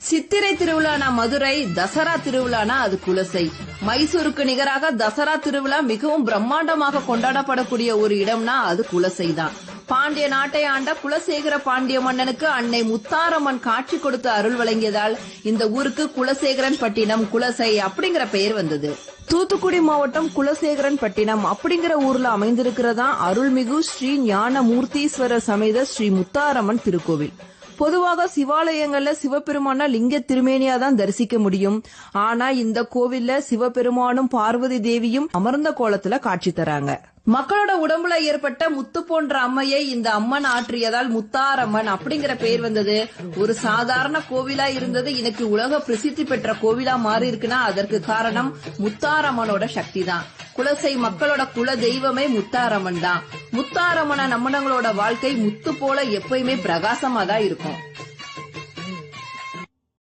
சித்திரை திருவிழானா மதுரை, தசரா திருவிழானா அது குலசை. மைசூருக்கு நிகராக தசரா திருவிழா மிகவும் பிரம்மாண்டமாக கொண்டாடப்படக்கூடிய ஒரு இடம்னா அது குலசை தான். பாண்டிய நாட்டை ஆண்ட குலசேகர பாண்டிய மன்னனுக்கு அன்னை முத்தாரம்மன் காட்சி கொடுத்து அருள் வழங்கியதால் இந்த ஊருக்கு குலசேகரன் பட்டினம், குலசை அப்படிங்கிற பெயர் வந்தது. தூத்துக்குடி மாவட்டம் குலசேகரன் பட்டினம் அப்படிங்கிற ஊர்ல அமைந்திருக்கிறதா அருள்மிகு ஸ்ரீ ஞான மூர்த்தீஸ்வரர் சமேத ஸ்ரீ முத்தாரம்மன் திருக்கோவில். பொதுவாக சிவாலயங்கள்ல சிவபெருமான லிங்க திருமேனியா தான் தரிசிக்க முடியும். ஆனா இந்த கோவில்ல சிவபெருமானும் பார்வதி தேவியும் அமர்ந்த கோலத்துல காட்சி தராங்க. மக்களோட உடம்புல ஏற்பட்ட முத்து போன்ற அம்மையை இந்த அம்மன் ஆற்றியதால் முத்தாரம்மன் அப்படிங்கிற பெயர் வந்தது. ஒரு சாதாரண கோவிலா இருந்தது இன்னைக்கு உலக பிரசித்தி பெற்ற கோவிலா மாறி இருக்குன்னா அதற்கு காரணம் முத்தாரம்மனோட சக்தி தான். குலசை மக்களோட குல தெய்வமே முத்தாரம்மன் தான். முத்தாரம்மனை நம்மளோட வாழ்க்கை முத்து போல எப்பயுமே பிரகாசமா தான் இருக்கும்.